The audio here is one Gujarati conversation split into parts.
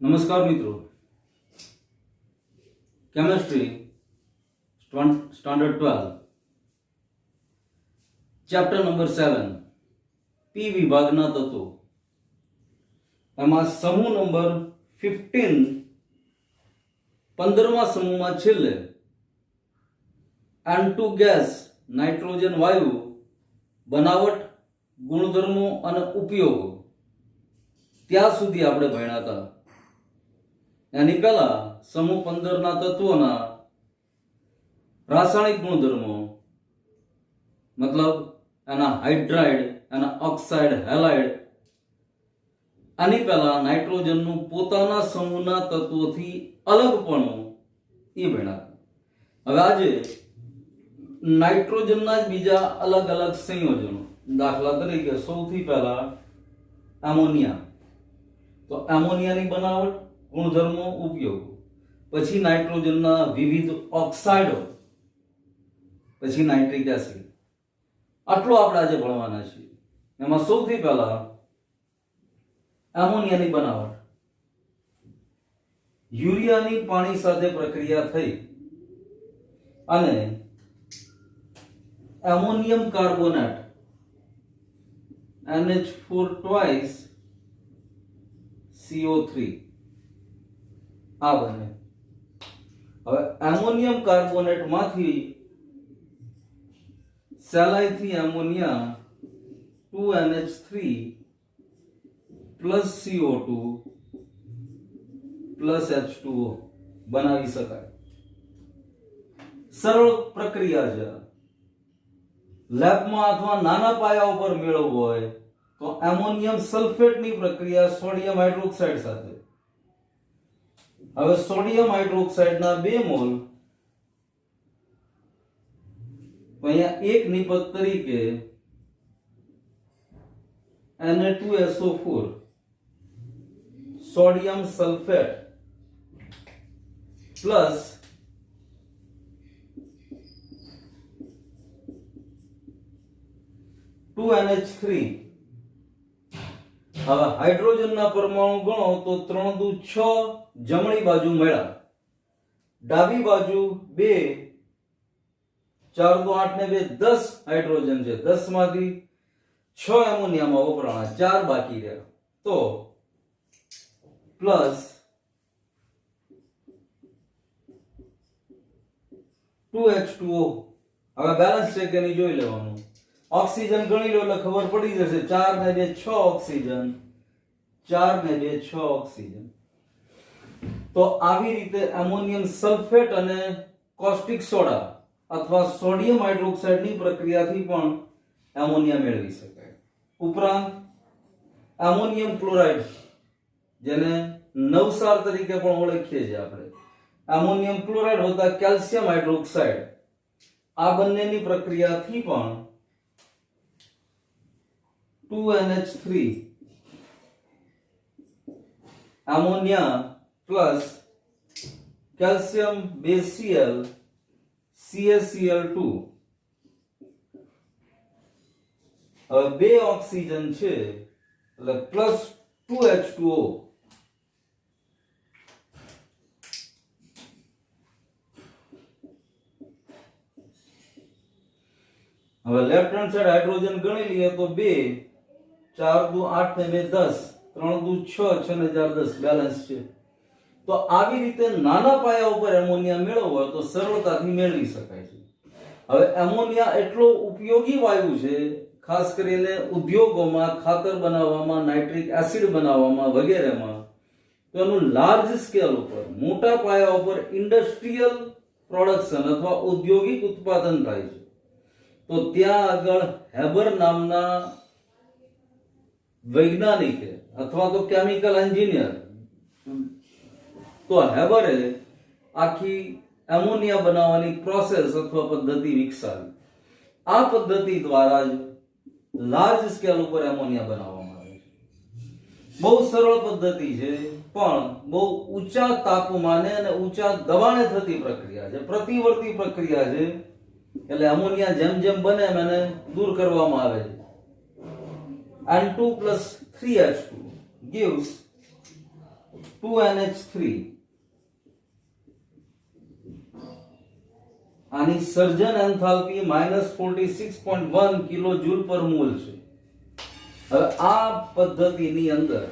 नमस्कार मित्रों, chemistry standard 12 chapter number 7 P विभागना तत्वों एमां समूह नंबर 15 15मा समूहमां छेल्ले N2 गैस नाइट्रोजन वायु बनावट गुणधर्मो अने उपयोगो त्यां सुधी आपणे भण्या हता। एनी पहला समूह 15 ना तत्वोना रासायनिक गुणधर्मो मतलब एना हाइड्राइड एना ऑक्साइड हेलाइड आनी पहला नाइट्रोजन नु पोताना समूहना तत्वोथी अलगपणो ए भण्या। हवे आजे नाइट्रोजन ना बीजा अलग अलग संयोजनो दाखला तरीके सौथी पहला एमोनिया, तो एमोनिया नी बनावट गुणधर्मो उपयोग, पछी नाइट्रोजन ना विविध ऑक्साइडो, पछी नाइट्रिक एसिड। आटलो आपणे आज भणवाना छीए। एमां सौथी पहला एमोनिया नी बनावट। यूरिया नी पाणी साथे प्रक्रिया थई अने ammonium carbonate NH4 twice CO3 आ बने। હવે એમોનિયમ કાર્બોનેટ માંથી સહેલાઈથી એમોનિયા 2NH3 CO2 H2O બનાવી શકાય। સરળ પ્રક્રિયા છે। લેબમાં અથવા નાના પાયા ઉપર મેળવવો હોય તો એમોનિયમ સલ્ફેટની પ્રક્રિયા સોડિયમ હાઇડ્રોક્સાઇડ સાથે। હવે સોડિયમ હાઇડ્રોક્સાઇડ ના 2 મોલ અહીંયા એક નિપજ તરીકે Na2SO4 sodium sulphate plus NH3। હવે હાઇડ્રોજન ના પરમાણુ ગણો તો 3 દુ 6 જમણી બાજુ મળ્યા, ડાબી બાજુ 2 4 દુ 8 ને 2 10 હાઇડ્રોજન છે, 10 માંથી 6 એમોનિયામાં વપરાણા, 4 બાકી રહ્યા, તો પ્લસ 2H2O। હવે બેલેન્સ છે કે નહીં જોઈ લેવાનું। ऑक्सीजन गणी लो એટલે ખબર પડી જશે, 4 ને 2 6 ऑक्सीजन, 4 ने 2 6 ऑक्सीजन। तो આવી રીતે એમોનિયમ સલ્ફેટ અને કોસ્ટિક સોડા અથવા સોડિયમ હાઇડ્રોક્સાઇડ ની પ્રક્રિયાથી પણ એમોનિયા મેળવી શકાય। ઉપરાંત એમોનિયમ ક્લોરાઇડ જેને નવસાર તરીકે પણ ઓળખીએ છીએ આપણે, એમોનિયમ ક્લોરાઇડ હોતા કેલ્શિયમ હાઇડ્રોક્સાઇડ, આ બંનેની પ્રક્રિયાથી પણ 2NH3 ammonia plus calcium base Cl CaCl2 હવે 2 ઓક્સિજન છે એટલે પ્લસ 2H2O। હવે લેફ્ટ હેન્ડ સાઈડ હાઇડ્રોજન ગણી લઈએ તો 2 4 દુ 8 ને 2 10, 3 દુ 6 6 ને 4 10 બેલેન્સ છે। તો આવી રીતે નાના પાયા ઉપર એમોનિયા મેળવવો હોય તો સરળતાથી મેળવી શકાય છે। હવે એમોનિયા એટલો ઉપયોગી વાયુ છે, ખાસ કરીને ઉદ્યોગોમાં ખાતર બનાવવામાં, નાઇટ્રિક એસિડ બનાવવામાં વગેરેમાં, તો એનું લાર્જ સ્કેલ ઉપર મોટા પાયા ઉપર ઇન્ડસ્ટ્રીયલ પ્રોડક્શન અથવા ઔદ્યોગિક ઉત્પાદન થાય છે। તો ત્યાં આગળ હેબર નામના वैज्ञानिक अथवा तो केमिकल इंजीनियर, तो हेबरे आखी एमोनिया बनावानी प्रोसेस अथवा पद्धति विकसावी। आ पद्धति द्वारा लार्ज स्केल पर एमोनिया बनाववामां आवे छे। बहुत सरल पद्धति छे पण बहुत ऊंचा तापमाने अने ऊंचा दबाणे थती प्रक्रिया छे, प्रतिवर्ती प्रक्रिया छे। એટલે એમોનિયા જેમ જેમ બને એને દૂર કરવામાં આવે છે। N2 plus 3H2 gives 2NH3 આની સર્જન એન્થાલ્પી -46.1 કિલો જૂલ પર મોલ છે. હવે આ પદ્ધતિની અંદર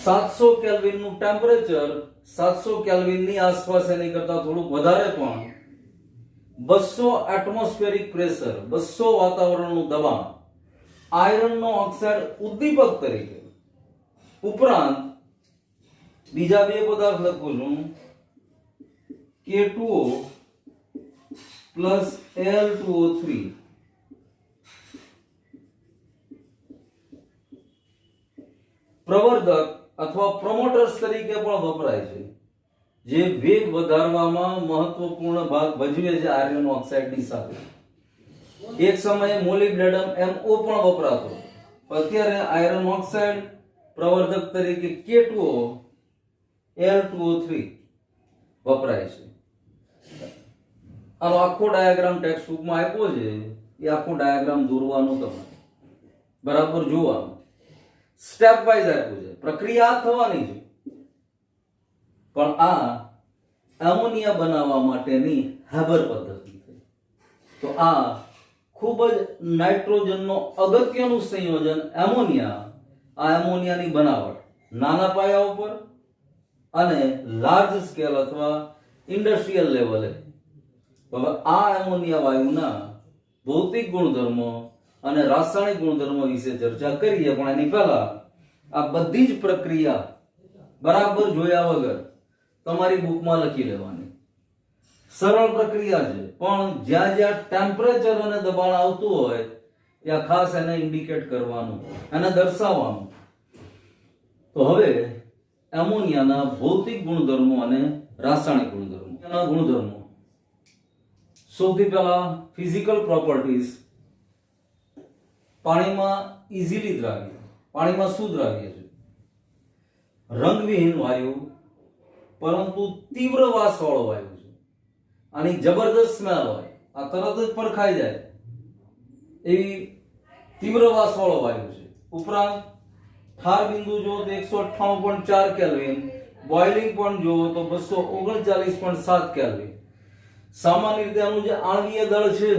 700 કેલ્વિન નું ટેમ્પરેચર 700 કેલ્વિન ની આસપાસ એની કરતા થોડું વધારે પણ 200 એટમોસ્ફેરિક પ્રેશર 200 વાતાવરણનું દબાણ આયરનનો ઓક્સાઇડ ઉદ્દીપક તરીકે ઉપરાંત બીજા બે પદાર્થ લખું છું K2O પ્લસ Al2O3 પ્રવર્ધક અથવા પ્રોમોટર્સ તરીકે પણ વપરાય છે, જે વેગ વધારવામાં મહત્વપૂર્ણ ભાગ ભજવે છે આયર્ન ઓક્સાઇડની સાથે. એક સમયે મોલિબ્ડેનમ MO પણ વપરાતો, અત્યારે આયર્ન ઓક્સાઇડ પ્રવર્ધક તરીકે K2O Al2O3 વપરાય છે. આનો આખો ડાયાગ્રામ ટેક્સ્ટ બુકમાં આપ્યો છે, એ આખો ડાયાગ્રામ દોરવાનું તમારે બરાબર જોવાનું, સ્ટેપ વાઇઝ આપ્યું છે. પ્રક્રિયા થવાની છે, પણ આ એમોનિયા બનાવવા માટેની હેબર પદ્ધતિ છે. તો આ ખૂબ જ નાઇટ્રોજનનો અગત્યનું સંયોજન એમોનિયા. આ એમોનિયાની બનાવટ નાના પાયા ઉપર અને લાર્જ સ્કેલ અથવા ઇન્ડસ્ટ્રીયલ લેવલે. હવે આ એમોનિયા વાયુના ભૌતિક ગુણધર્મો અને રાસાયણિક ગુણધર્મો વિશે ચર્ચા કરીએ, પણ એની પહેલા આ બધી જ પ્રક્રિયા બરાબર જોયા વગર તમારી બુકમાં લખી લેવાની. સરળ પ્રક્રિયા છે, પણ જ્યાં જ્યાં ટેમ્પરેચર અને દબાણ આવતું હોય ત્યાં ખાસ એને ઇન્ડિકેટ કરવાનું, એને દર્શાવવાનું. તો હવે એમોનિયાના ભૌતિક ગુણધર્મો અને રાસાયણિક ગુણધર્મો. સૌથી પહેલા ફિઝિકલ પ્રોપર્ટીઝ. પાણીમાં ઇઝીલી દ્રાવ્ય, પાણીમાં શું દ્રાવ્ય છે? રંગવિહીન વાયુ, પરંતુ તીવ્ર વાસવાળો વાયુ છે. આની જબરદસ્ત સ્મેલ હોય, આ તરત જ પરખાઈ જાય એવી તીવ્ર વાસવાળો વાયુ છે. ઉપરાંત ઠાર બિંદુ જો તો 198.4 કેલ્વિન, બોઇલિંગ પોઈન્ટ જો તો 239.7 કેલ્વિન. સામાન્ય રીતે આનું જે આણ્વીય દળ છે,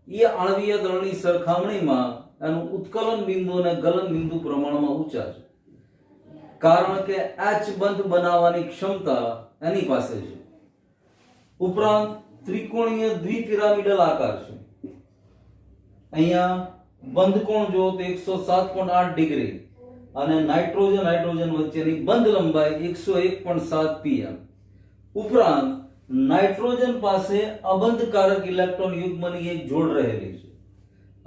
એ આણ્વીય દળની સરખામણીમાં એનું ઉત્કલન બિંદુ અને ગલન બિંદુ પ્રમાણમાં ઊંચા છે, કારણ કે H બંધ બનાવવાની ક્ષમતા એની પાસે છે. ઉપરાંત ત્રિકોણીય દ્વિપિરામિડલ આકાર છે. અહીંયા બંધ કોણ જો તો 107.8 ડિગ્રી અને નાઇટ્રોજન વચ્ચેની બંધ લંબાઈ 101.7 pm. ઉપરાંત નાઇટ્રોજન પાસે અબંધકારક ઇલેક્ટ્રોન યુગ્મની એક જોડ રહેલી છે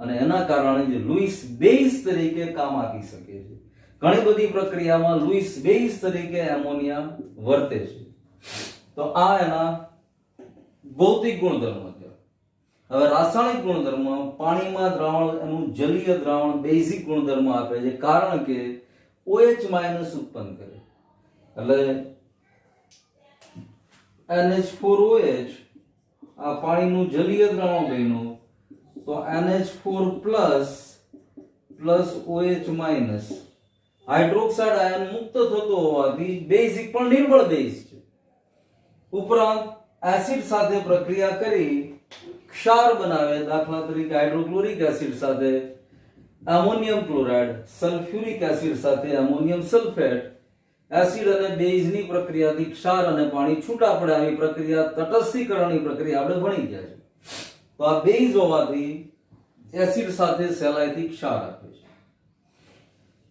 અને એના કારણે જે લુઈસ બેઝ તરીકે કામ આપી શકે છે. ઘણી બધી પ્રક્રિયામાં લુઈસ બેઝ તરીકે એમોનિયા વર્તે છે. તો આ એના ભૌતિક ગુણધર્મો છે. હવે રાસાયણિક ગુણધર્મ. પાણીમાં દ્રાવણ એનું જલીય દ્રાવણ બેઝિક ગુણધર્મ આપે છે, કારણ કે OH- ઉત્પન્ન કરે. એટલે NH4OH આ પાણીનું જલીય દ્રાવણ બન્યું, તો NH4 plus OH-. Hydroxide ion મુક્ત થતો હોવાથી બેઝિક પણ નિર્બળ બેઝ છે. ઉપરાંત એસિડ સાથે પ્રક્રિયા કરી ક્ષાર બનાવે, દાખલા તરીકે હાઇડ્રોક્લોરિક એસિડ સાથે એમોનિયમ ક્લોરાઇડ, સલ્ફ્યુરિક એસિડ સાથે એમોનિયમ સલ્ફેટ. એસિડ અને બેઝની પ્રક્રિયાથી ક્ષાર અને પાણી છૂટા પડે, આવી પ્રક્રિયા તટસ્થીકરણની પ્રક્રિયા આપણે ભણી ગયા છે. તો આ બેઝ હોવાથી એસિડ સાથે સહેલાઈથી ક્ષાર આપે છે.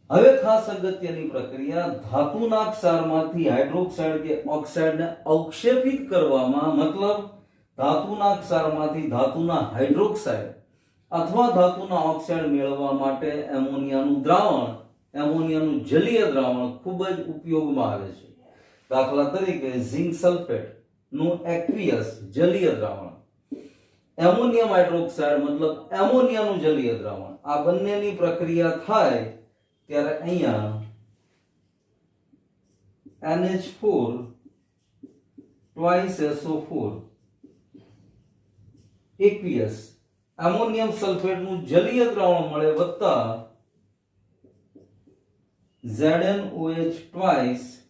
હવે ખાસ અગત્યની પ્રક્રિયા ધાતુના ક્ષારમાંથી હાઇડ્રોક્સાઇડ કે ઓક્સાઇડને અવક્ષેપિત કરવામાં, મતલબ ધાતુના ક્ષારમાંથી ધાતુના હાઇડ્રોક્સાઇડ અથવા ધાતુના ઓક્સાઇડ મેળવવા માટે એમોનિયાનું દ્રાવણ, એમોનિયાનું જલીય દ્રાવણ ખૂબ જ ઉપયોગમાં આવે છે. દાખલા તરીકે ઝિંક સલ્ફેટ નું એક્વિયસ જલીય દ્રાવણ, એમોનિયમ હાઇડ્રોક્સાઇડ મતલબ એમોનિયાનું જલીય દ્રાવણ. આ બંનેની પ્રક્રિયા થાય ત્યારે અહીંયા NH4 twice SO4 aqueous ammonium sulphate નું જલીય દ્રાવણ મળે, વત્તા ZnOH twice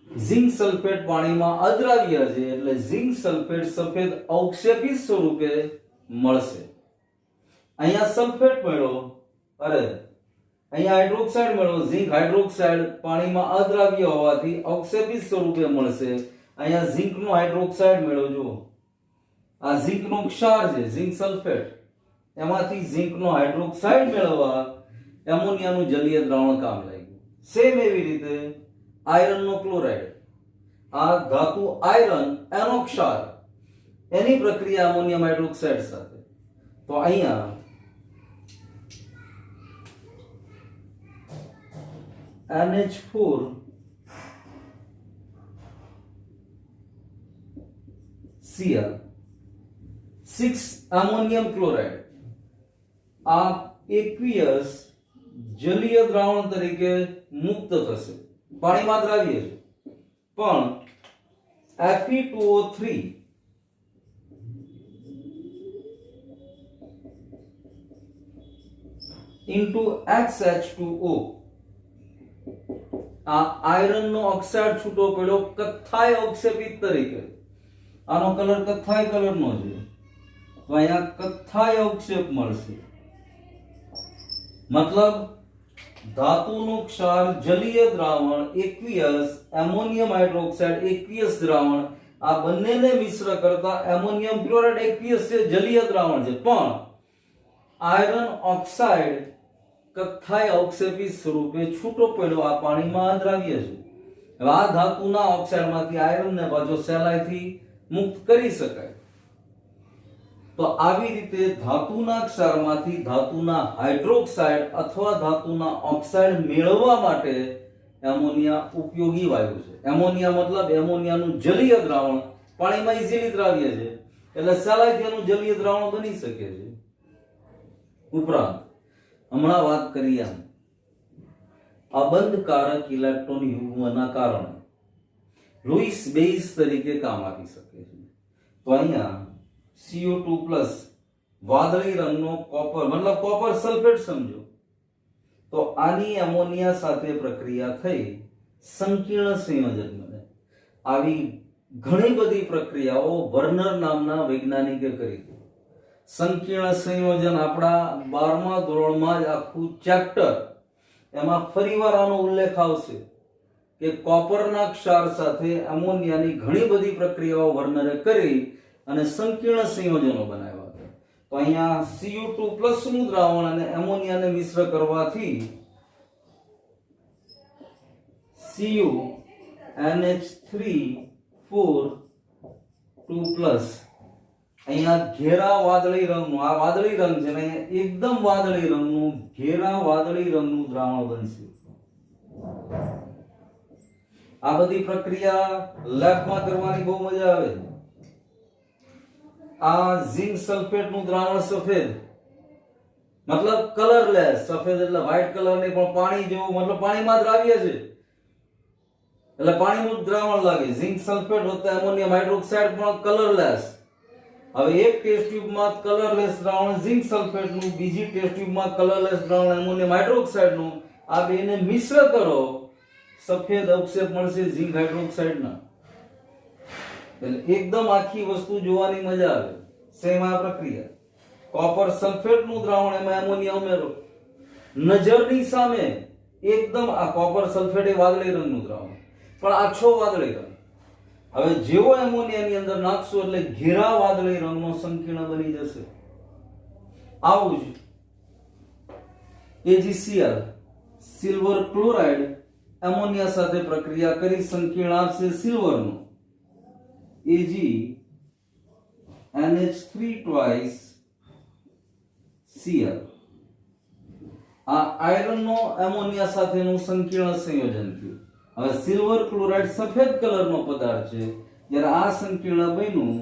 ઝિંક સલ્ફેટ પાણીમાં અદ્રાવ્ય છે એટલે ઝિંક સલ્ફેટ સફેદ અવક્ષેપિત સ્વરૂપે મળશે. અહીંયા સલ્ફેટ મળ્યો, અરે અહીંયા હાઇડ્રોક્સાઇડ મળ્યો, ઝિંક હાઇડ્રોક્સાઇડ પાણીમાં અદ્રાવ્ય હોવાથી અવક્ષેપિત સ્વરૂપે મળશે. અહીંયા ઝિંકનો હાઇડ્રોક્સાઇડ મળ્યો, જુઓ આ ઝિંકનો ક્ષાર છે ઝિંક સલ્ફેટ, એમાંથી ઝિંકનો હાઇડ્રોક્સાઇડ મેળવવા એમોનિયાનું જલીય દ્રાવણ કામ લાગ્યું. સેમ એવી રીતે આયરનનો ક્લોરાઇડ, આ ધાતુ આયરન એનો ક્ષાર, એની પ્રક્રિયા એમોનિયમ હાઇડ્રોક્સાઇડ સાથે. તો અહીંયા NH4 Cl 6 એમોનિયમ ક્લોરાઇડ આ એકવીયસ જલીય દ્રાવણ તરીકે મુક્ત થશે. પાણીમાં દ્રાવ્ય છે પણ Fe2O3 into XH2O આ આયરનનો ઓક્સાઇડ છૂટો પડ્યો કથ્થાઈ અવક્ષેપિત તરીકે. આનો કલર કથ્થાઈ કલરનો છે તો અહીંયા કથ્થાઈ અવક્ષેપ મળશે. મતલબ ધાતુનું ક્ષાર જલીય દ્રાવણ એકવીયસ એમોનિયમ હાઇડ્રોક્સાઇડ એકવીયસ દ્રાવણ આ બંનેને મિશ્ર કરતા એમોનિયમ ક્લોરાઇડ એકવીયસ છે જલીય દ્રાવણ છે પણ આયરન ઓક્સાઇડ કથ્થાઈ અવક્ષેપિત સ્વરૂપે છૂટો પડ્યો આ પાણીમાં દ્રાવ્ય છે. હવે આ ધાતુના ઓક્સાઇડમાંથી આયરનને પાછો સહેલાઈથી મુક્ત કરી શકાય. તો આવી રીતે ધાતુના ક્ષારમાંથી ધાતુના હાઇડ્રોક્સાઇડ અથવા ધાતુના ઓક્સાઇડ મેળવવા માટે એમોનિયા ઉપયોગી વાયુ છે. એમોનિયા મતલબ એમોનિયાનું જલીય દ્રાવણ પાણીમાં ઇઝીલી દ્રાવ્ય છે એટલે સહેલાઈથી એનું જલીય દ્રાવણ બની શકે છે. ઉપરાંત હમણાં વાત કરીએ અબંધકારક ઇલેક્ટ્રોન યુગ્મના કારણે લુઈસ બેઝ તરીકે કામ આપી શકે છે. તો અહીંયા CO2+ વાદળી રંગનો કોપર મતલબ કોપર સલ્ફેટ સમજો. તો આની એમોનિયા સાથે પ્રક્રિયા થઈ સંકીર્ણ સંયોજન બને. આવી ઘણી બધી પ્રક્રિયાઓ વર્નર નામના વૈજ્ઞાનિકે કરી. સંકીર્ણ સંયોજન આપણા 12મા ધોરણમાં જ આખું ચેપ્ટર એમાં ફરીવાર આનો ઉલ્લેખ આવશે કે કોપરના ક્ષાર સાથે એમોનિયાની ઘણી બધી પ્રક્રિયાઓ વર્નરે કરી અને સંકીર્ણ સંયોજનો બનાવ્યા હતા. તો અહીંયા Cu2+ નું દ્રાવણ અને એમોનિયાને મિશ્ર કરવાથી CuNH3 4 2+ અહીંયા ઘેરા વાદળી રંગનું આ વાદળી રંગ છે ને એકદમ વાદળી રંગનું ઘેરા વાદળી રંગનું દ્રાવણ બનશે. આ બધી પ્રક્રિયા લેબમાં કરવાની બહુ મજા આવે. આ ઝિંક સલ્ફેટ નું દ્રાવણ સફેદ મતલબ કલરલેસ, સફેદ એટલે વ્હાઈટ કલર નહીં પણ પાણી જેવું મતલબ પાણીમાં દ્રાવ્ય છે એટલે પાણીનું દ્રાવણ લાગે. ઝિંક સલ્ફેટ હોતા એમોનિયમ હાઇડ્રોક્સાઇડ પણ કલરલેસ. હવે એક ટેસ્ટ ટ્યુબમાં કલરલેસ દ્રાવણ ઝિંક સલ્ફેટ નું, બીજી ટેસ્ટ ટ્યુબમાં કલરલેસ દ્રાવણ એમોનિયમ હાઇડ્રોક્સાઇડ નું, આ બેને મિશ્ર કરો સફેદ અવક્ષેપ મળશે ઝિંક હાઇડ્રોક્સાઇડ ના. એટલે એકદમ આખી વસ્તુ જોવાની મજા આવે. સેમ આ પ્રક્રિયા કોપર સલ્ફેટ નું દ્રાવણ એમાં એમોનિયા ઉમેરો નજરની સામે એકદમ આ કોપર સલ્ફેટ એ વાદળી રંગનું દ્રાવણ પણ આછો વાદળી રંગ. હવે જેવો એમોનિયાની અંદર નાખશો એટલે ઘેરા વાદળી રંગનો સંકીર્ણ બની જશે. આવું જ AgCl સિલ્વર ક્લોરાઇડ એમોનિયા સાથે પ્રક્રિયા કરી સંકીર્ણ આપશે સિલ્વરનું AgNH3 twice Cl. આ આયરનનો એમોનિયા સાથેનું સંકીર્ણ સંયોજન થયું. હવે સિલ્વર ક્લોરાઇડ સફેદ કલરનો પદાર્થ છે જ્યારે આ સંકીર્ણ બન્યું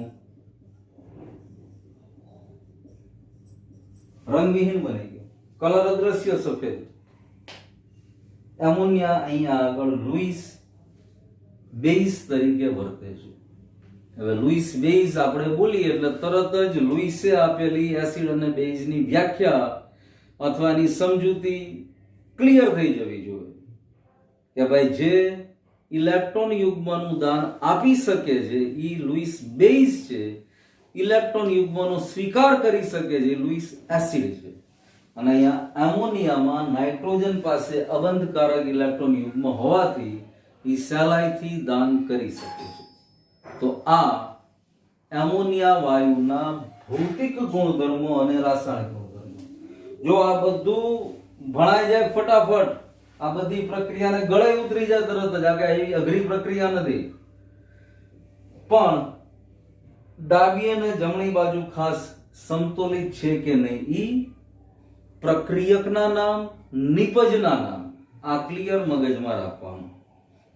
રંગવિહીન બની ગયું, કલર અદ્રશ્ય સફેદ. એમોનિયા અહીંયા આગળ લુઈસ બેઝ તરીકે વર્તે છે. હવે લુઈસ બેઝ આપણે બોલીએ એટલે તરત જ લુઈસે આપેલી એસિડ અને બેઝની વ્યાખ્યા અથવા એની સમજૂતી ક્લિયર થઈ જવી જોઈએ કે ભાઈ જે ઇલેક્ટ્રોન યુગ્મનું દાન આપી શકે છે એ લુઈસ બેઝ છે, ઇલેક્ટ્રોન યુગ્મનો સ્વીકાર કરી શકે છે લુઈસ એસિડ છે. અને અહીંયા એમોનિયામાં નાઇટ્રોજન પાસે અબંધકારક ઇલેક્ટ્રોન યુગ્મ હોવાથી એ સહેલાઈથી દાન કરી શકે છે. તો આ એમોનિયા વાયુના ભૌતિક ગુણધર્મો અને રાસાયણિક ગુણધર્મો. જો આ બધું ભણાઈ જાય ફટાફટ, આ બધી પ્રક્રિયાને ગળે ઉતરી જાય તરત જ, આ કઈ અઘરી પ્રક્રિયા નથી. પણ ડાબી અને જમણી બાજુ ખાસ સમતોલિત છે કે નહીં, ઈ પ્રક્રિયકના નામ, નિપજના નામ આ ક્લિયર મગજમાં રાખવાનું.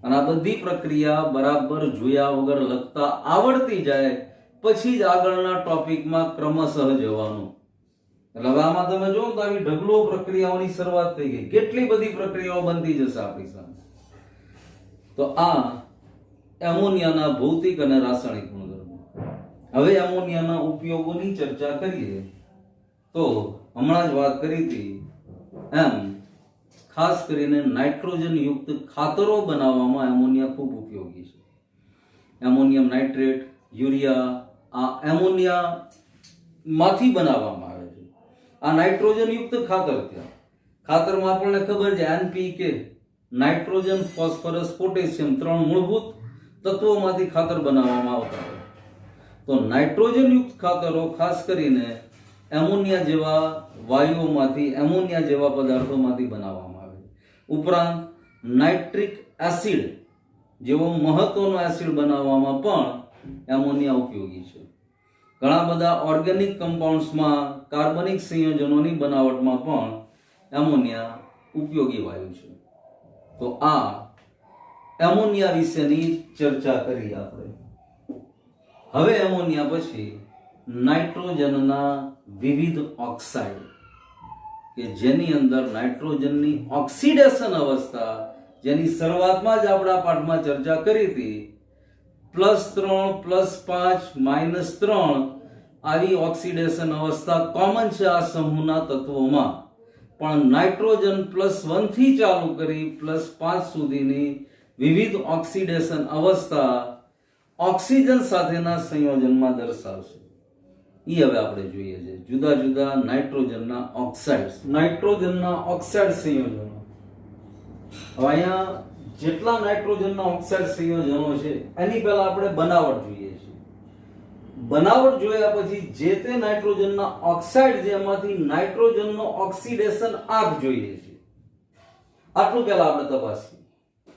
અને આ બધી પ્રક્રિયા બરાબર જોયા વગર લખતા આવડતી જાય પછી જ આગળના ટોપિકમાં ક્રમશઃ જવાનું. એટલે હવે આમાં તમે જો તો આવી ઢગલો પ્રક્રિયાઓની શરૂઆત થઈ ગઈ, કેટલી બધી પ્રક્રિયાઓ બનતી જશે આપણી સામે. તો આ એમોનિયાના ભૌતિક અને રાસાયણિક ગુણધર્મો. હવે એમોનિયાના ઉપયોગોની ચર્ચા કરીએ તો હમણાં જ વાત કરી હતી એમ ખાસ કરીને નાઇટ્રોજન યુક્ત ખાતરો બનાવવામાં એમોનિયા ખૂબ ઉપયોગી છે. એમોનિયમ નાઇટ્રેટ, યુરિયા આ એમોનિયા માંથી બનાવવામાં આવે છે. આ નાઇટ્રોજન યુક્ત ખાતર ત્યાં ખાતરમાં આપણને ખબર છે એનપીકે, નાઇટ્રોજન, ફોસ્ફરસ, પોટેશિયમ 3 મૂળભૂત તત્વોમાંથી ખાતર બનાવવામાં આવતા હોય. તો નાઇટ્રોજન યુક્ત ખાતરો ખાસ કરીને એમોનિયા જેવા વાયુઓમાંથી, એમોનિયા જેવા પદાર્થોમાંથી બનાવવામાં આવે. ઉપરાંત નાઇટ્રિક એસિડ જેવો મહત્વનો એસિડ બનાવવામાં પણ એમોનિયા ઉપયોગી છે. ઘણા બધા ઓર્ગેનિક કમ્પાઉન્ડ્સમાં કાર્બનિક સંયોજનોની બનાવટમાં પણ એમોનિયા ઉપયોગી વાયુ છે. તો આ એમોનિયા વિશેની ચર્ચા કરી આપણે. હવે એમોનિયા પછી નાઇટ્રોજનના વિવિધ ઓક્સાઇડ કે જેની અંદર નાઇટ્રોજનની ઓક્સિડેશન અવસ્થા, જેની શરૂઆતમાં જ આપણા પાઠમાં ચર્ચા કરી હતી, +3, +5, -3 આવી ઓક્સિડેશન અવસ્થા કોમન છે આ સમૂહના તત્વોમાં. પણ નાઇટ્રોજન +1 થી ચાલુ કરી +5 સુધીની વિવિધ ઓક્સિડેશન અવસ્થા ઓક્સિજન સાથેના સંયોજનમાં દર્શાવશે. એ હવે આપણે જોઈએ છે જુદા જુદા નાઇટ્રોજનના ઓક્સાઇડ્સ, નાઇટ્રોજનના ઓક્સાઇડ સંયોજનો. હવે અહીંયા જેટલા નાઇટ્રોજનના ઓક્સાઇડ સંયોજનો છે એની પહેલા આપણે બનાવટ જોઈએ છે. બનાવટ જોયા પછી જે તે નાઇટ્રોજનના ઓક્સાઇડ જેમાંથી નાઇટ્રોજનનો ઓક્સિડેશન આંક જોઈએ છે. આટલું પહેલા આપણે તપાસીએ.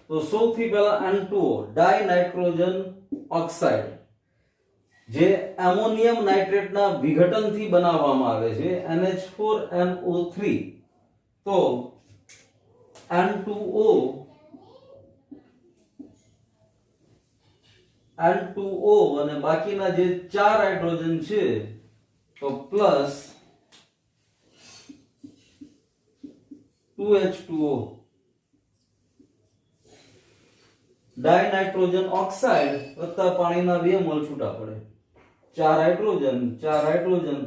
તો સૌથી પહેલા N2O ડાયનાઇટ્રોજન ઓક્સાઇડ જે એમોનિયમ નાઇટ્રેટના વિઘટનથી બનાવવામાં આવે છે, NH4NO3. તો N2O અને બાકીના જે 4 હાઇડ્રોજન છે તો પ્લસ 2H2O ડાયનાઇટ્રોજન ઓક્સાઇડ વત્તા પાણીના 2 મોલ છૂટા પડે. 4 હાઇડ્રોજન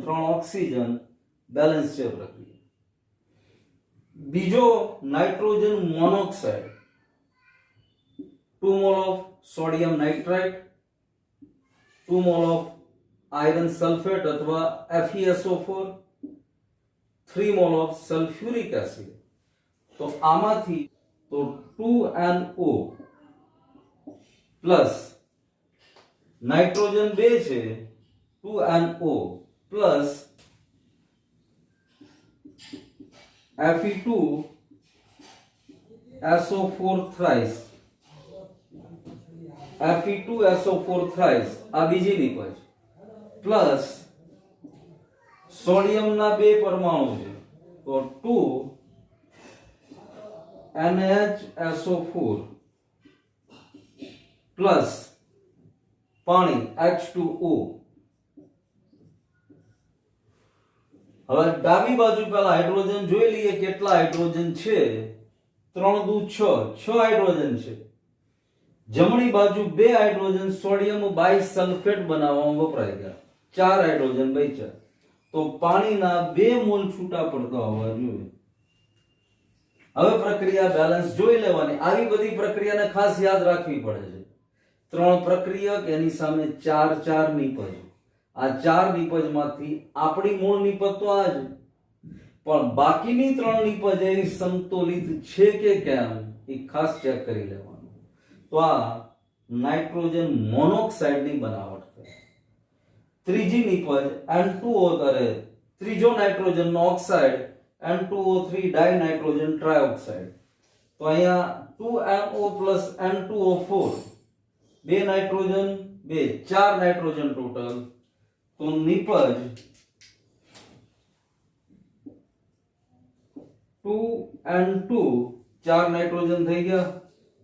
3 ઓક્સિજન, બેલેન્સ છે પ્રક્રિયા. બીજો nitrogen monoxide 2 mall of sodium nitrite, 2 mall of iron sulphate અથવા FeSO4, 3 mall of sulphuric acid. તો આમાંથી તો 2NO પ્લસ નાઇટ્રોજન 2 છે 2NO plus Fe2SO4 thrice, Fe2SO4 thrice આ બીજી નિપજ, પ્લસ સોડિયમના 2 પરમાણુ છે તો 2NHSO4 પ્લસ પાણી H2O. હવે ડાબી બાજુ પહેલા હાઇડ્રોજન જોઈ લઈએ કેટલા હાઇડ્રોજન છે. 3 દુ 6 હાઇડ્રોજન છે. જમણી બાજુ 2 હાઇડ્રોજન સોડિયમ બાયસલ્ફેટ બનાવવામાં વપરાઈ ગયા, 4 હાઇડ્રોજન બચ્યા, તો પાણીના 2 મોલ છૂટા પડતા હોવા જોઈએ. હવે પ્રક્રિયા બેલેન્સ જોઈ લેવાની. આવી બધી પ્રક્રિયાને ખાસ યાદ રાખવી પડે છે. 3 પ્રક્રિયક, એની સામે 4 નિપજ. આ 4 નિપજમાંથી આપણી મૂળ નિપજ તો આ જ, પણ બાકીની 3 નિપજ એ સમતોલિત છે કે કેમ એ ખાસ ચેક કરી લેવાનું. તો આ નાઇટ્રોજન મોનોક્સાઇડની બનાવટ છે. ત્રીજી નિપજ N2O કરે, ત્રીજો નાઇટ્રોજનનો ઓક્સાઇડ N2O3 ડાયનાઇટ્રોજન ટ્રાયોક્સાઇડ. તો અહીંયા 2NO N2O4, 2 nitrogen 2, 4 nitrogen total. તો નિપજ 2N2, 4 નાઇટ્રોજન થઈ ગયા,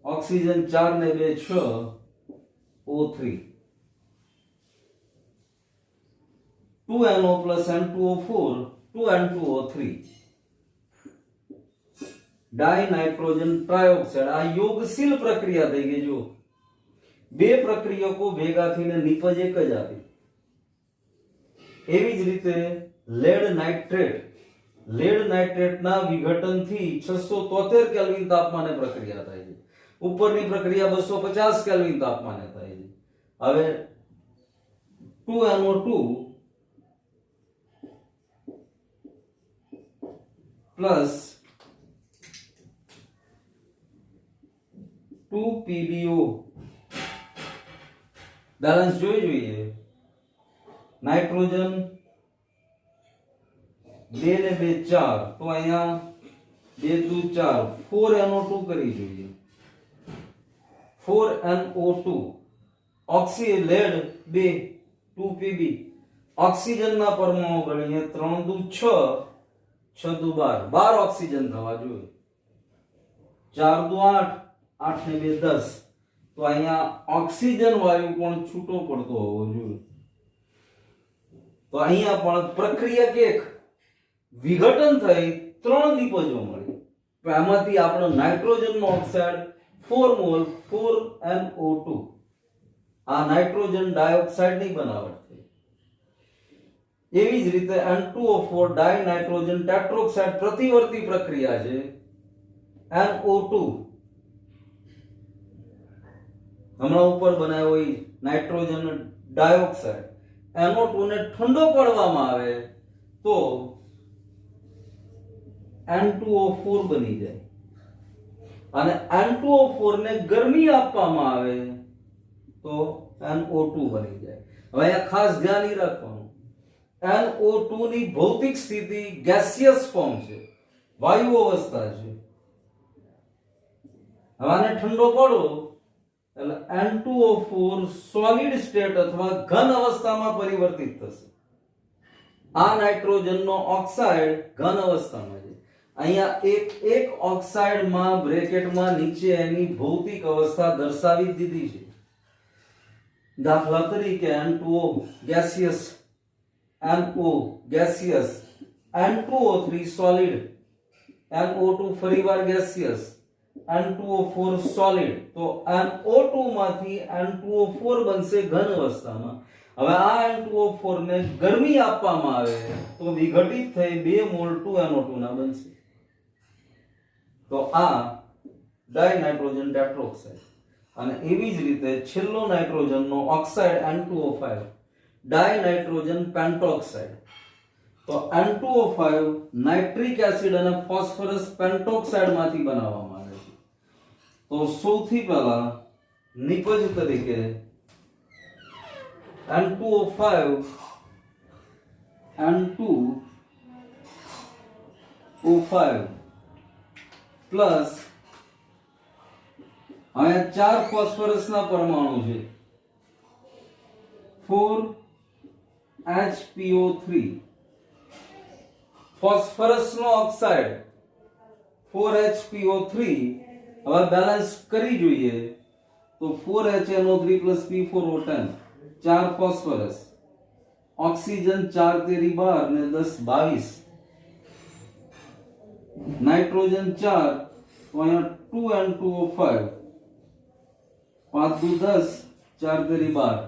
ઓક્સિજન 4 ને 2 6, O3. 2NO N2O4, 2N2O3 ડાયનાઇટ્રોજન trioxide. આ યોગશીલ પ્રક્રિયા થઈ ગઈ. જો 2 પ્રક્રિયકો ભેગા થઈને નિપજ એક જ આપી. એવી જ રીતે લેડ નાઇટ્રેટના વિઘટનથી 673 કેલ્વિન તાપમાને પ્રક્રિયા થાય છે. ઉપરની પ્રક્રિયા 250 કેલ્વિન તાપમાને થાય છે. હવે 2NO2 પ્લસ 2PbO બેલેન્સ જોઈએ. નાઇટ્રોજન 2 ને 2 4, તો અહીંયા 2 2 4, 4NO2 કરી જોઈએ. 4NO2 lead 2, 2Pb. ઓક્સિજનના પરમાણુ ગણીએ 3 દુ 6, 6 દુ 12, 12 ઓક્સિજન થવા જોઈએ. 4 દુ 8, 8 ને 2 10. તો અહીંયા ઓક્સિજન વાયુ પણ છૂટો પડતો હોવો જોઈએ. તો અહીંયા પણ પ્રક્રિયક એક વિઘટન થઈ 3 નિપજો મળી. તો એમાંથી આપણો નાઇટ્રોજનનો ઓક્સાઇડ 4 મોલ 4NO2, આ નાઇટ્રોજન ડાયોક્સાઇડની બનાવટ થઈ. એવી જ રીતે N2O4 ડાયનાઇટ્રોજન ટેટ્રોક્સાઇડ પ્રતિવર્તી પ્રક્રિયા છે. NO2 હમણાં ઉપર બનાવ્યો એ નાઇટ્રોજન ડાયોક્સાઇડ, NO2 ને ઠંડો પાડવામાં આવે તો N2O4 બની જાય, અને N2O4 ને ગરમી આપવામાં આવે તો NO2 બની જાય. હવે અહીંયા ખાસ ધ્યાન ઈ રાખવાનું, NO2 ની ભૌતિક સ્થિતિ ગેસિયસ ફોર્મ છે, વાયુ અવસ્થા છે. હવે આને ઠંડો પાડો એટલે N2O4 સોલિડ સ્ટેટ અથવા ઘન અવસ્થામાં પરિવર્તિત થશે. આ નાઇટ્રોજનનો ઓક્સાઇડ ઘન અવસ્થામાં છે. અહીંયા એક ઓક્સાઇડમાં બ્રેકેટમાં નીચે એની ભૌતિક અવસ્થા દર્શાવી દીધી છે. દાખલા તરીકે N2O gaseous, NO gaseous, N2O3 solid, NO2 ફરીવાર ગેસિયસ, N2O4 સોલિડ. તો NO2 માંથી N2O4 બનશે ઘન અવસ્થામાં. હવે આ N2O4 ને ગરમી આપવામાં આવે તો વિઘટિત થઈ 2 મોલ 2NO2 ના બનશે. તો આ ડાયનાઇટ્રોજન ટેટ્રોક્સાઇડ. અને એવી જ રીતે છેલ્લો નાઇટ્રોજનનો ઓક્સાઇડ N2O5 ડાયનાઇટ્રોજન પેન્ટોક્સાઇડ. તો N2O5 નાઇટ્રિક એસિડ અને ફોસ્ફરસ પેન્ટોક્સાઇડ માંથી બનાવવામાં આવે છે. તો સૌથી પહેલા નિપજ તરીકે N2O5 પ્લસ અહીંયા 4 ફોસ્ફરસના પરમાણુ છે, 4HPO3 ફોસ્ફરસનો ઓક્સાઇડ 4HPO3. હવે બેલેન્સ કરી જોઈએ તો 4HNO3 P4O10, 4 ફોસ્ફરસ, ઓક્સિજન 4 તેરી 12 ને 10 22, નાઇટ્રોજન 4, તો અહીંયા 2N2O5 5 દુ 10, 4 તેરી 12,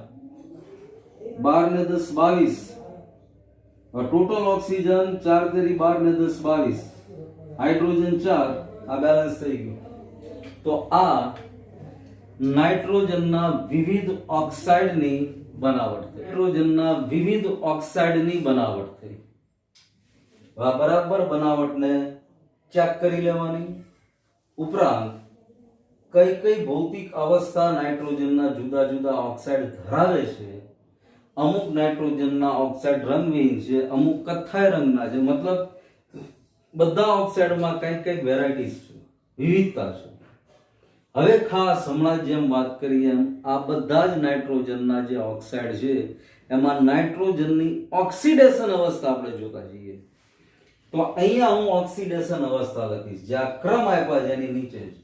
12 ને 10 22, ટોટલ ઓક્સિજન 4 તેરી 12 ને 10 22, હાઇડ્રોજન 4, આ બેલેન્સ થઈ ગયું. તો આ નાઇટ્રોજનના વિવિધ ઓક્સાઇડની બનાવટ થઈ. નાઇટ્રોજનના વિવિધ ઓક્સાઇડની બનાવટ થઈ. આ બરાબર બનાવટને ચેક કરી લેવાની. ઉપરાંત કઈ કઈ ભૌતિક અવસ્થા નાઇટ્રોજનના જુદા જુદા ઓક્સાઇડ ધરાવે છે. અમુક નાઇટ્રોજનના ઓક્સાઇડ રંગવિહીન છે, અમુક કથ્થાઈ રંગના છે. મતલબ બધા ઓક્સાઇડમાં કઈ કઈ વેરાયટીઝ છે, વિવિધતા છે. હવે ખાસ હમણાં જેમ વાત કરી એમ આ બધા જ નાઇટ્રોજનના જે ઓક્સાઇડ છે એમાં નાઇટ્રોજનની ઓક્સિડેશન અવસ્થા આપણે જોતા જઈએ. તો અહીંયા હું ઓક્સિડેશન અવસ્થા લખીશ, જે આ ક્રમ આપ્યા છે એની નીચે છે.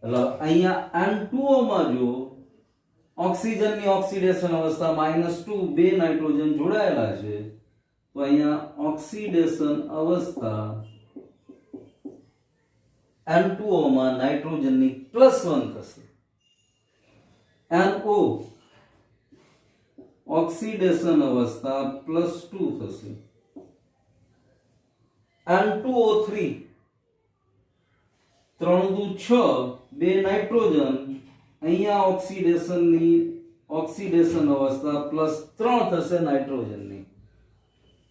એટલે અહીંયા N2O માં જો ઓક્સિજનની ઓક્સિડેશન અવસ્થા -2, બે નાઇટ્રોજન જોડાયેલા છે, તો અહીંયા ઓક્સિડેશન અવસ્થા N2O માં નાઇટ્રોજનની +1 થશે. NO ઓક્સિડેશન અવસ્થા +2 થશે. N2O3 3 દુ 6, બે નાઇટ્રોજન, અહીંયા ઓક્સિડેશન અવસ્થા +3 થશે નાઇટ્રોજનની.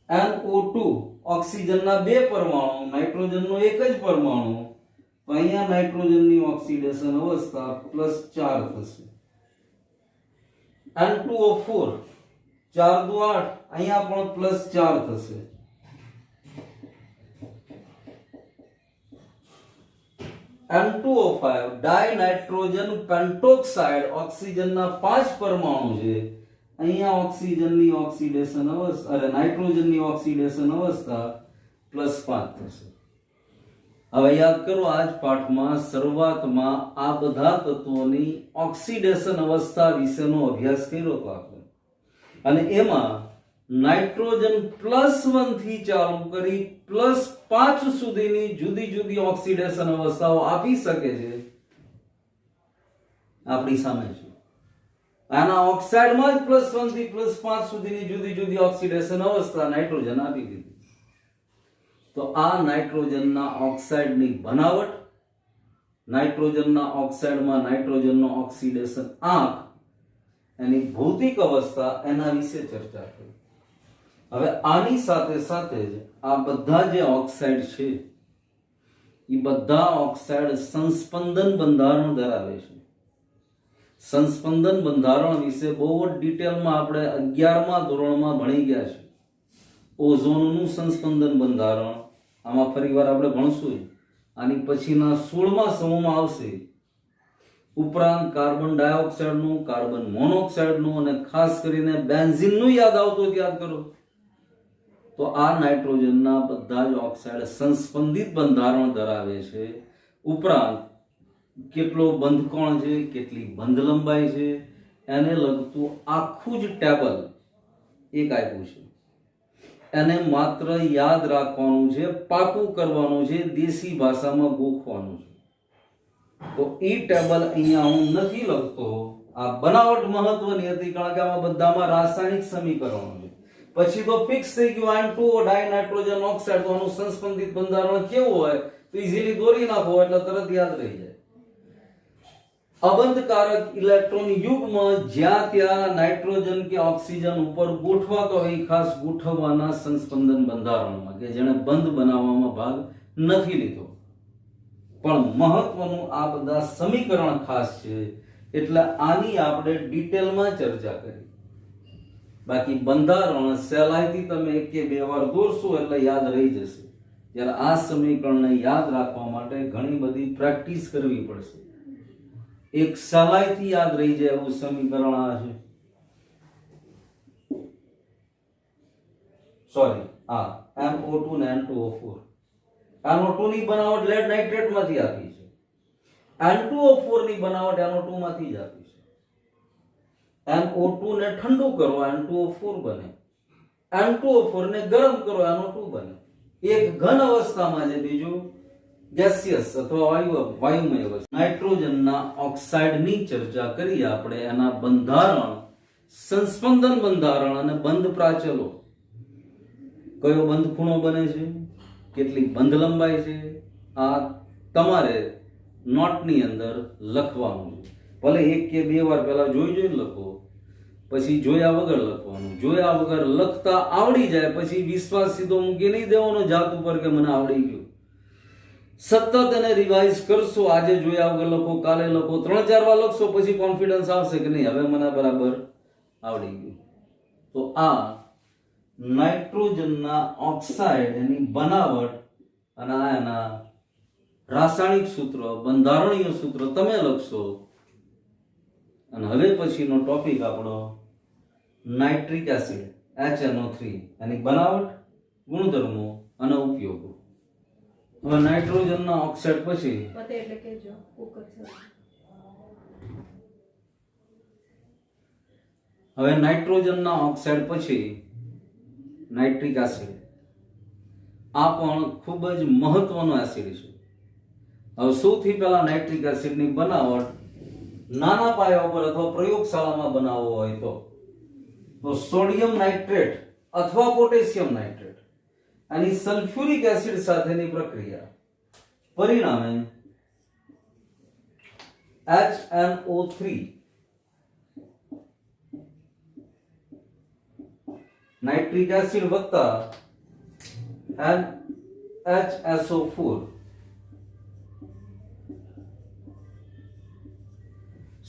NO2 ઓક્સિજનના બે પરમાણુ, નાઇટ્રોજનનો એક જ પરમાણુ, તો અહીંયા નાઇટ્રોજનની ઓક્સિડેશન અવસ્થા +4 થશે. N2O4 4 દુ 8, અહીંયા પણ +4 થશે. N2O5 ડાયનાઇટ્રોજન પેન્ટોક્સાઇડ, ઓક્સિજનના 5 પરમાણુ છે, અહીંયા ઓક્સિજનની ઓક્સિડેશન અવસ્થા નાઇટ્રોજનની ઓક્સિડેશન અવસ્થા +5 થશે. હવે યાદ કરો, આ જ પાઠમાં શરૂઆતમાં આ બધા તત્વોની ઓક્સિડેશન અવસ્થા વિશેનો અભ્યાસ કર્યો હતો આપણે, અને એમાં નાઇટ્રોજન +1 થી ચાલુ કરી +5 સુધીની જુદી જુદી ઓક્સિડેશન અવસ્થાઓ આપી શકે છે. આપણી સામે છે આના ઓક્સાઇડમાં જ +1 થી +5 સુધીની જુદી જુદી ઓક્સિડેશન અવસ્થા નાઇટ્રોજન આપી દીધી. તો આ નાઇટ્રોજનના ઓક્સાઇડની બનાવટ, નાઇટ્રોજનના ઓક્સાઇડમાં નાઇટ્રોજનનો ઓક્સિડેશન આંક, એની ભૌતિક અવસ્થા, એના વિશે ચર્ચા કરી. હવે આની સાથે સાથે જ આ બધા જે ઓક્સાઇડ છે એ બધા ઓક્સાઇડ સંસ્પંદન બંધારણ ધરાવે છે. સંસ્પંદન બંધારણ વિશે બહુ જ ડિટેલમાં આપણે 11મા ધોરણમાં ભણી ગયા છે. ઓઝોનનું સંસ્પંદન બંધારણ આમાં ફરીવાર આપણે ભણશું. આની પછીના 16મા સમૂહમાં આવશે. ઉપરાંત કાર્બન ડાયોક્સાઇડનું, કાર્બન મોનોક્સાઇડનું અને ખાસ કરીને બેન્ઝીનનું યાદ આવતું હોય યાદ કરો. તો આ નાઇટ્રોજનના બધા જ ઓક્સાઇડ સંસ્પંદિત બંધારણ ધરાવે છે. ઉપરાંત કેટલો બંધ કોણ છે, કેટલી બંધ લંબાઈ છે, એને લગતું આખું જ ટેબલ એક આપ્યું છે. એને માત્ર યાદ રાખવાનું છે, પાકું કરવાનું છે, દેશી ભાષામાં ગોખવાનું છે. તો એ ટેબલ અહીંયા હું નથી લખતો. આ બનાવટ મહત્વની હતી, કારણ કે આમાં બધામાં રાસાયણિક સમીકરણો છે. પછી તો ફિક્સ થઈ ગયું N2O ડાયનાઇટ્રોજન ઓક્સાઇડ, તો આનું સંસ્પંદિત બંધારણ કેવું હોય તો ઈઝીલી દોરી નાખો એટલે તરત યાદ રહી જાય. અબંધકારક ઇલેક્ટ્રોન યુગમાં જ્યાં ત્યાં નાઇટ્રોજન કે ઓક્સિજન ઉપર ગોઠવાતો હોય, ખાસ ગોઠવવાના સંસ્પંદન બંધારણમાં, કે જેણે બંધ બનાવવામાં ભાગ નથી લીધો. પણ મહત્વનું આ બધા સમીકરણ ખાસ છે, એટલે આની આપણે ડિટેલમાં ચર્ચા કરી. બાકી બંધારણ સહેલાઈથી તમે 1 કે 2 વાર દોરશો એટલે યાદ રહી જશે. જ્યારે આ સમીકરણને યાદ રાખવા માટે ઘણી બધી પ્રેક્ટિસ કરવી પડશે. એક સહેલાઈથી યાદ રહી જાય એવું સમીકરણ આ છે. સોરી, આ NO2 ને N2O4. NO2 ની બનાવટ લેડ નાઇટ્રેટ માંથી આપી છે. N2O4 ની બનાવટ NO2 માંથી જ આપી છે. NO2 ને ઠંડુ કરો N2O4 બને, N2O4 ને ગરમ કરો NO2 બને. એક ઘન અવસ્થામાં છે, બીજું ગેસિયસ અથવા વાયુમય અવસ્થા. નાઇટ્રોજનના ઓક્સાઇડની ચર્ચા કરી આપણે, એના બંધારણ, સંસ્પંદન બંધારણ અને બંધ પ્રાચલો. કયો બંધ ખૂણો બને છે, કેટલી બંધ લંબાઈ છે, આ તમારે નોટની અંદર લખવાનું છે. ભલે એક કે બે વાર પહેલા જોઈને લખો, પછી જોયા વગર લખવાનું. જોયા વગર લખતા આવડી જાય પછી વિશ્વાસ સીધો મૂકી નહીં દેવાનો જાત ઉપર કે મને આવડી ગયું. સતત એને રિવાઇઝ કરશો. આજે જોયા વગર લખો, કાલે લખો, 3-4 વાર લખશો પછી કોન્ફિડન્સ આવશે કે નહીં હવે મને બરાબર આવડી ગયું. તો આ નાઇટ્રોજનના ઓક્સાઇડ, એની બનાવટ અને આ એના રાસાયણિક સૂત્ર, બંધારણીય સૂત્ર તમે લખશો. અને હવે પછીનો ટોપિક આપણો નાઇટ્રિક એસિડ HNO3, એની બનાવટ, ગુણધર્મો અને ઉપયોગો. હવે નાઇટ્રોજનના ઓક્સાઇડ પછી હવે નાઇટ્રોજનના ઓક્સાઇડ પછી નાઇટ્રિક એસિડ. આ પણ ખૂબ જ મહત્વનો એસિડ છે. હવે સૌથી પહેલા નાઇટ્રિક એસિડની બનાવટ નાના પાયા ઉપર અથવા પ્રયોગશાળામાં બનાવવો હોય તો સોડિયમ નાઇટ્રેટ અથવા પોટેશિયમ નાઇટ્રેટ, આની સલ્ફ્યુરિક એસિડ સાથેની પ્રક્રિયા, પરિણામે HNO3 નાઇટ્રિક એસિડ વત્તા HSO4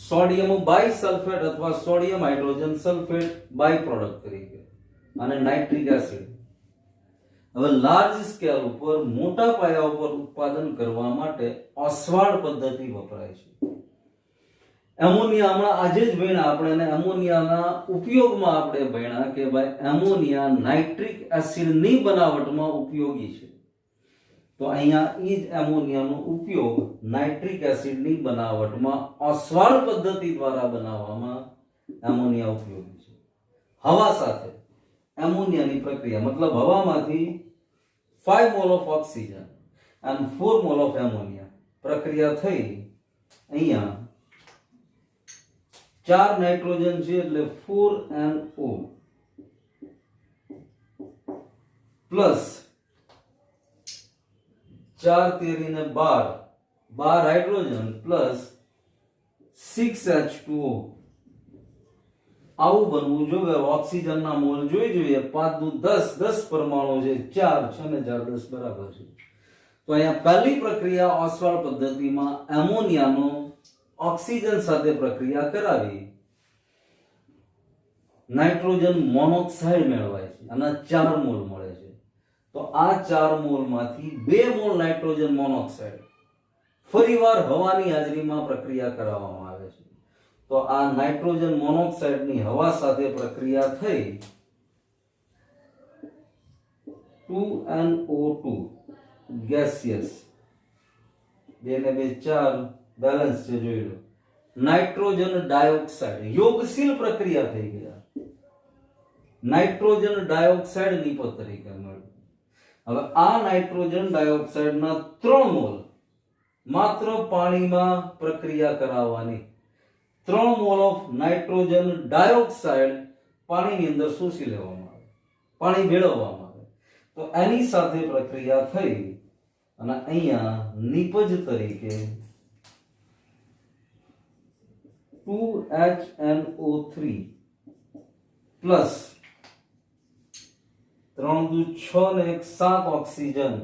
સોડિયમ બાયસલ્ફેટ અથવા sodium hydrogen sulphate by product તરીકે અને નાઇટ્રિક એસિડ. હવે લાર્જ સ્કેલ ઉપર, મોટા પાયા ઉપર ઉત્પાદન કરવા માટે ઓસ્વાલ્ડ પદ્ધતિ વપરાય છે. એમોનિયા હમણાં આજે જ ભણ્યા આપણે, અને એમોનિયાના ઉપયોગમાં આપણે ભણ્યા કે ભાઈ એમોનિયા નાઇટ્રિક એસિડની બનાવટમાં ઉપયોગી છે. તો અહીંયા ઈ જ એમોનિયાનો ઉપયોગ નાઇટ્રિક એસિડની બનાવટમાં ઓસ્વાલ્ડ પદ્ધતિ દ્વારા બનાવવામાં એમોનિયા ઉપયોગી છે. હવા સાથે એમોનિયાની પ્રક્રિયા, મતલબ હવામાંથી 5 mall of oxygen and 4 mall of ammonia પ્રક્રિયા થઈ, અહીંયા 4 નાઇટ્રોજન છે એટલે 4NO plus 4 તેરીને 12 hydrogen plus 6H2O. આવું બનવું જોઈએ. ઓક્સિજનના મોલ જોઈએ 5 દુ 10 પરમાણુ છે, 4 6 ને 4 10 બરાબર છે. તો અહીંયા પહેલી પ્રક્રિયા ઓસ્વાલ્ડ પદ્ધતિમાં એમોનિયાનો ઓક્સિજન સાથે પ્રક્રિયા કરાવી નાઇટ્રોજન મોનોક્સાઇડ મેળવાય છે અને 4 મોલ મળે છે. તો આ 4 મોલમાંથી 2 મોલ નાઇટ્રોજન મોનોક્સાઇડ ફરીવાર હવાની હાજરીમાં પ્રક્રિયા કરાવવામાં આવે છે. તો આ નાઇટ્રોજન મોનોક્સાઇડની હવા સાથે પ્રક્રિયા થઈ 2NO2 ગેસિયસ, 2 ને 2 4 બેલેન્સ છે, જોઈ લો. નાઇટ્રોજન ડાયોક્સાઇડ, યોગશીલ પ્રક્રિયા થઈ ગયા, નાઇટ્રોજન ડાયોક્સાઇડ નિપજ તરીકે મળ્યું. હવે આ નાઇટ્રોજન ડાયોક્સાઇડના 3 મોલ માત્ર પાણીમાં પ્રક્રિયા કરાવવાની. 3 મોલ ઓફ નાઇટ્રોજન ડાયોક્સાઇડ પાણીની અંદર શોષી લેવામાં આવે, પાણી ભેળવવામાં આવે. તો એની સાથે પ્રક્રિયા થઈ અને અહીંયા નિપજ તરીકે 2HNO3 પ્લસ 3 દુ 6 ને 1 7 ઓક્સિજન,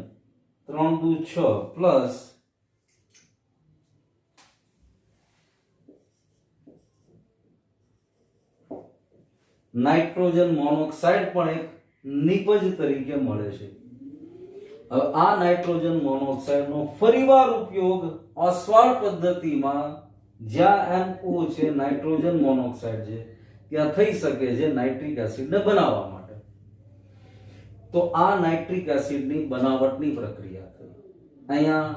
3 દુ 6 પ્લસ નાઇટ્રોજન મોનોક્સાઇડ પણ એક નિપજ તરીકે મળે છે. હવે આ નાઇટ્રોજન મોનોક્સાઇડનો ફરીવાર ઉપયોગ ઓસ્વાલ્ડ પદ્ધતિમાં, જ્યાં NO છે નાઇટ્રોજન મોનોક્સાઇડ છે, ત્યાં થઈ શકે છે નાઇટ્રિક એસિડને બનાવવા માટે. તો આ નાઇટ્રિક એસિડની બનાવટની પ્રક્રિયા થઈ. અહીંયા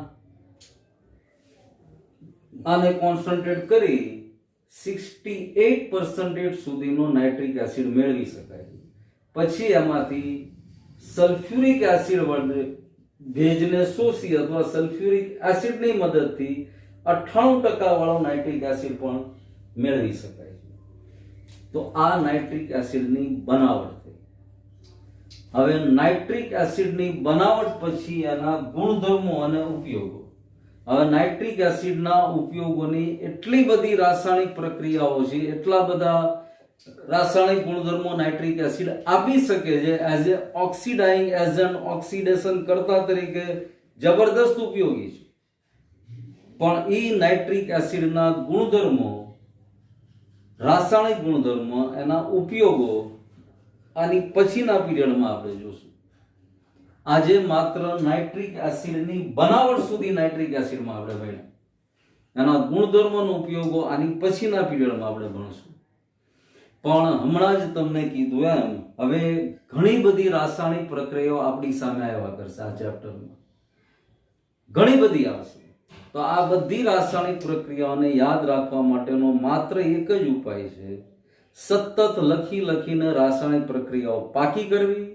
આને કોન્સન્ટ્રેટ કરી 68% સુધીનો નાઇટ્રિક એસિડ મેળવી શકાય. પછી એમાંથી સલ્ફ્યુરિક એસિડ વડે ભેજને શોષી અથવા સલ્ફ્યુરિક એસિડની મદદથી 98% વાળો નાઇટ્રિક એસિડ પણ મેળવી શકાય છે. તો આ નાઇટ્રિક એસિડની બનાવટ થઈ. હવે નાઇટ્રિક એસિડની બનાવટ પછી એના ગુણધર્મો અને ઉપયોગો. હવે નાઇટ્રિક એસિડના ઉપયોગોની એટલી બધી રાસાયણિક પ્રક્રિયાઓ છે, એટલા બધા રાસાયણિક ગુણધર્મો નાઇટ્રિક એસિડ આપી શકે છે એઝ એ ઓક્સિડાઇંગ એજન્ટ, ઓક્સિડેશન કરતા તરીકે જબરદસ્ત ઉપયોગી છે. પણ એ નાઇટ્રિક એસિડના ગુણધર્મો, રાસાયણિક ગુણધર્મો, એના ઉપયોગો આની પછીના પીરિયડમાં આપણે જોશું. આજે માત્ર નાઇટ્રિક એસિડની બનાવટ સુધી નાઇટ્રિક એસિડમાં આપણે ભણ્યા. એના ગુણધર્મોનો ઉપયોગો આની પછીના પીરિયડમાં આપણે ભણશું. પણ હમણાં જ તમને કીધું એમ હવે ઘણી બધી રાસાયણિક પ્રક્રિયાઓ આપણી સામે આવ્યા કરશે આ ચેપ્ટરમાં. ઘણી બધી આવશે. તો આ બધી રાસાયણિક પ્રક્રિયાઓને યાદ રાખવા માટેનો માત્ર એક જ ઉપાય છે, સતત લખીને રાસાયણિક પ્રક્રિયાઓ પાકી કરવી,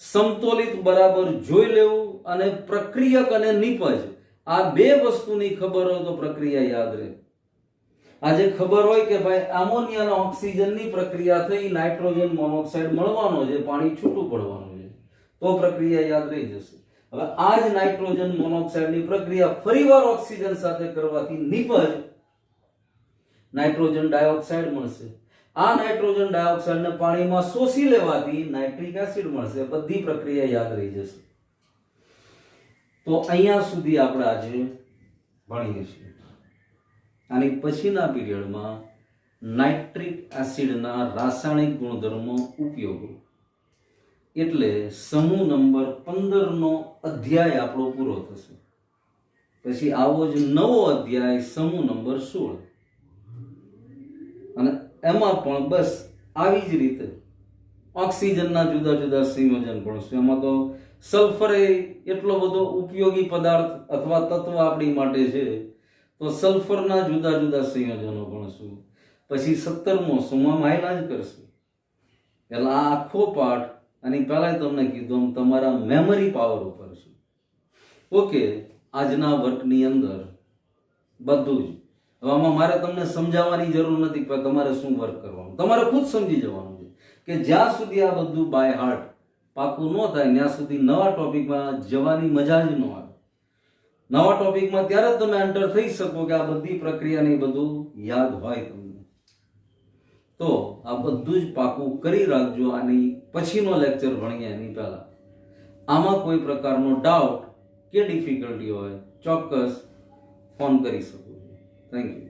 સમતોલિત બરાબર જોઈ લેવું, અને પ્રક્રિયક અને નિપજ આ બે વસ્તુની ખબર હોય તો પ્રક્રિયા યાદ રહે. આજે ખબર હોય કે ભાઈ એમોનિયા અને ઓક્સિજનની પ્રક્રિયા થઈ, નાઇટ્રોજન મોનોક્સાઇડ મળવાનો છે, પાણી છૂટું પડવાનું છે, તો પ્રક્રિયા યાદ રહી જશે. હવે આ જ નાઇટ્રોજન મોનોક્સાઇડની પ્રક્રિયા ફરીવાર ઓક્સિજન સાથે કરવાથી નિપજ નાઇટ્રોજન ડાયોક્સાઇડ મળશે. આ નાઇટ્રોજન ડાયોક્સાઇડને પાણીમાં શોષી લેવાથી નાઇટ્રિક એસિડ મળશે. બધી પ્રક્રિયા યાદ રહી જશે. તો અહીંયા સુધી આપણે આજે ભણીએ છીએ. આની પછીના પીરિયડમાં નાઇટ્રિક એસિડના રાસાયણિક ગુણધર્મો, ઉપયોગો, એટલે સમૂહ નંબર 15 નો અધ્યાય આપણો પૂરો થશે. પછી આવો જ નવો અધ્યાય સમૂહ નંબર 16, અને એમાં પણ બસ આવી જ રીતે ઓક્સિજનના જુદા જુદા સંયોજન ભણશું. એમાં તો સલ્ફર એટલો બધો ઉપયોગી પદાર્થ અથવા તત્વ આપણી માટે છે, તો સલ્ફરના જુદા જુદા સંયોજનો ભણશું. પછી 17મો સોમાં માયલા જ કરશું. એટલે આ આખો પાઠ અને પહેલા તમને કીધું તમારા મેમરી પાવર ઉપર છે. ઓકે, આજના વર્કની અંદર બધું જ. હવે આમાં મારે તમને સમજાવવાની જરૂર નથી કે તમારે શું વર્ક કરવાનું, તમારે ખુદ સમજી જવાનું છે કે જ્યાં સુધી આ બધું બાય હાર્ટ પાકું ન થાય ત્યાં સુધી નવા ટોપિકમાં જવાની મજા જ ન આવે. નવા ટોપિકમાં ત્યારે જ તમે એન્ટર થઈ શકો કે આ બધી પ્રક્રિયાને બધું યાદ હોય તમને. તો આ બધું જ પાકું કરી રાખજો. આની પછીનો લેક્ચર ભણીએ એની પહેલા. આમાં કોઈ પ્રકારનો ડાઉટ કે ડિફિકલ્ટી હોય ચોક્કસ ફોન કરી શકો. Thank you.